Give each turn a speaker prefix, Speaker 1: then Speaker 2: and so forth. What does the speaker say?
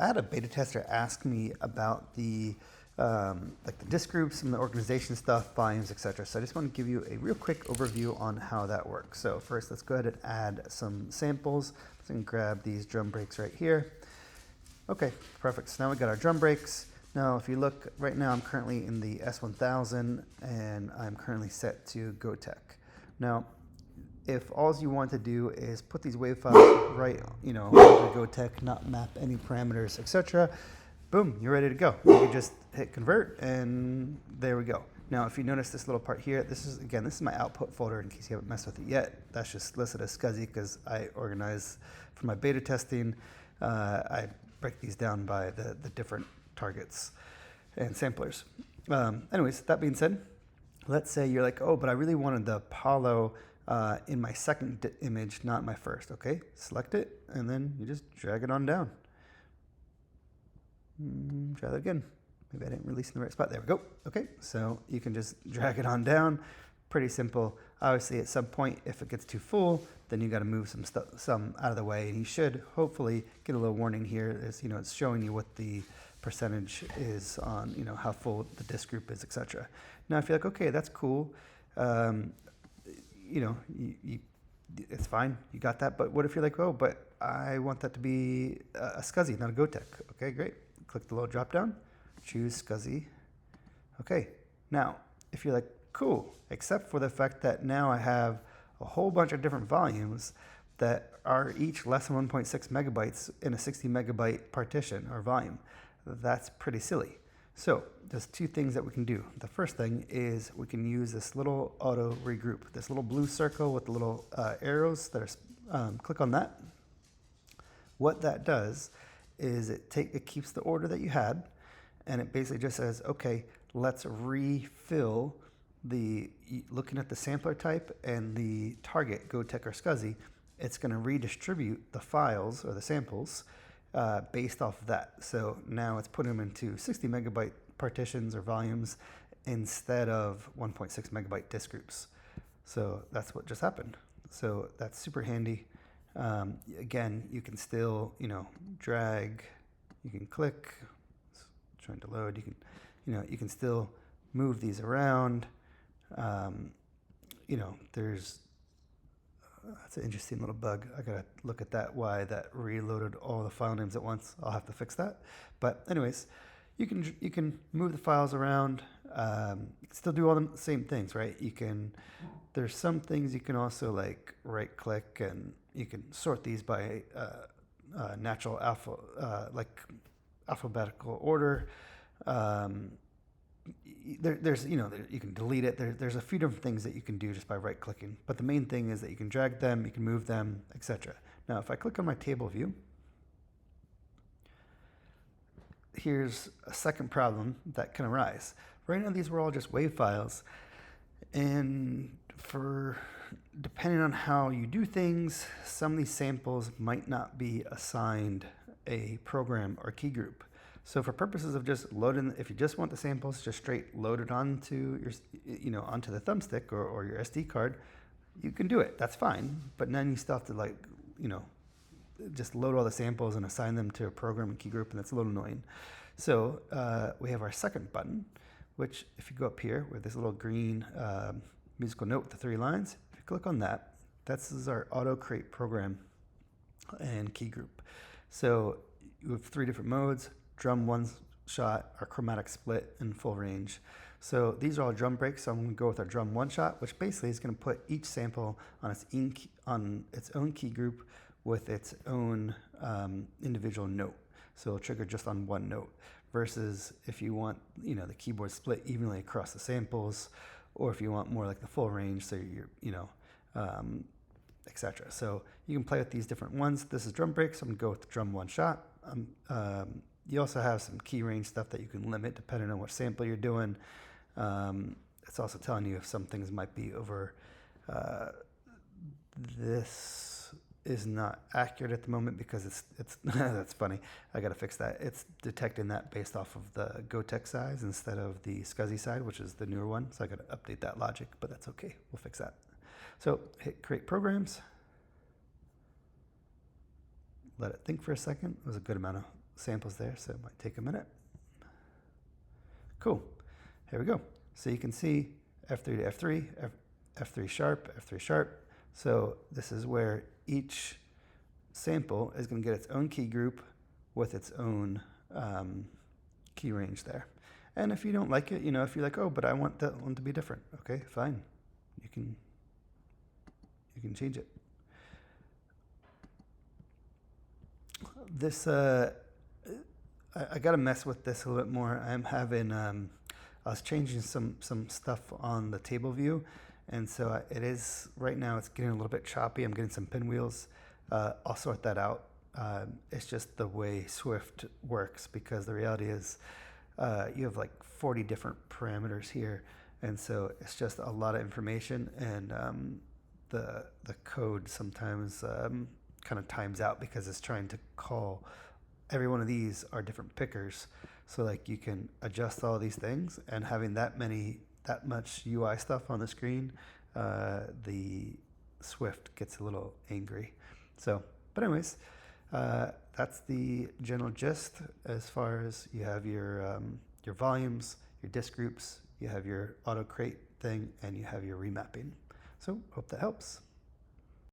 Speaker 1: I had a beta tester ask me about the like the disk groups and the organization stuff, volumes, etc. So I just want to give you a real quick overview on how that works. So first, let's go ahead and add some samples. So we can grab these drum breaks right here. Okay, perfect. So now we got our drum breaks. Now, if you look right now, I'm currently in the S1000 and I'm currently set to gotek. Now, if all you want to do is put these wave files right, over gotek, not map any parameters, etc., boom, you're ready to go. You just hit convert, and there we go. Now, if you notice this little part here, this is my output folder in case you haven't messed with it yet. That's just listed as SCSI because I organize for my beta testing. I break these down by the different targets and samplers. Anyways, that being said, let's say you're like, oh, but I really wanted the Apollo in my second image, not my first. Okay, select it, and then you just drag it on down. Try that again. Maybe I didn't release in the right spot. There we go. Okay, so you can just drag it on down. Pretty simple. Obviously, at some point, if it gets too full, then you got to move some out of the way, and you should hopefully get a little warning here. It's showing you what the percentage is on, how full the disk group is, etc. Now, if you're like, okay, that's cool, it's fine, you got that. But what if you're like, oh, but I want that to be a SCSI, not a gotek? Okay, great. Click the little drop down, choose SCSI. Okay, now if you're like, cool, except for the fact that now I have a whole bunch of different volumes that are each less than 1.6 megabytes in a 60 megabyte partition or volume. That's pretty silly. So there's two things that we can do. The first thing is we can use this little auto regroup, this little blue circle with the little arrows that are, click on that. What that does is it keeps the order that you had, and it basically just says, okay, let's refill looking at the sampler type and the target, gotek or SCSI, it's going to redistribute the files or the samples based off of that. So now it's putting them into 60 megabyte partitions or volumes instead of 1.6 megabyte disk groups. So that's what just happened. So that's super handy. Again, you can still, drag, you can click, it's trying to load, you can still move these around. That's an interesting little bug. I gotta look at that, why that reloaded all the file names at once. I'll have to fix that. But anyways, you can move the files around. You can still do all the same things, right? There's some things you can also like right click, and you can sort these by natural alphabetical order. You can delete it. There's a few different things that you can do just by right clicking, but the main thing is that you can drag them, you can move them, etc. Now, if I click on my table view, here's a second problem that can arise. Right now, these were all just WAV files, and depending on how you do things, some of these samples might not be assigned a program or key group. So for purposes of just loading, if you just want the samples just straight loaded onto onto the thumbstick or your SD card, you can do it. That's fine. But then you still have to just load all the samples and assign them to a program and key group, and that's a little annoying. So we have our second button, which if you go up here with this little green musical note with the 3 lines, if you click on that, this is our auto create program and key group. So you have 3 different modes: drum one shot, our chromatic split, and full range. So these are all drum breaks. So I'm going to go with our drum one shot, which basically is going to put each sample on its own key group with its own individual note. So it'll trigger just on one note. Versus if you want, the keyboard split evenly across the samples, or if you want more like the full range, so you're, etc. So you can play with these different ones. This is drum breaks. So I'm going to go with the drum one shot. You also have some key range stuff that you can limit depending on what sample you're doing. It's also telling you if some things might be over. This is not accurate at the moment because it's that's funny. I got to fix that. It's detecting that based off of the gotek size instead of the SCSI side, which is the newer one. So I got to update that logic, but that's okay. We'll fix that. So hit create programs. Let it think for a second. It was a good amount of samples there, so it might take a minute. Cool. Here we go. So you can see F3 to F3, F3 sharp, F3 sharp. So this is where each sample is going to get its own key group with its own key range there. And if you don't like it, if you're like, oh, but I want that one to be different, okay, fine. You can change it. This, I got to mess with this a little bit more. I'm having, I was changing some stuff on the table view. And so it is, right now it's getting a little bit choppy. I'm getting some pinwheels. I'll sort that out. It's just the way Swift works, because the reality is you have like 40 different parameters here. And so it's just a lot of information, and the code sometimes kind of times out because it's trying to call. Every one of these are different pickers. So like you can adjust all these things, and having that much UI stuff on the screen, the Swift gets a little angry. So, but anyways, that's the general gist. As far as you have your volumes, your disk groups, you have your auto crate thing, and you have your remapping. So hope that helps.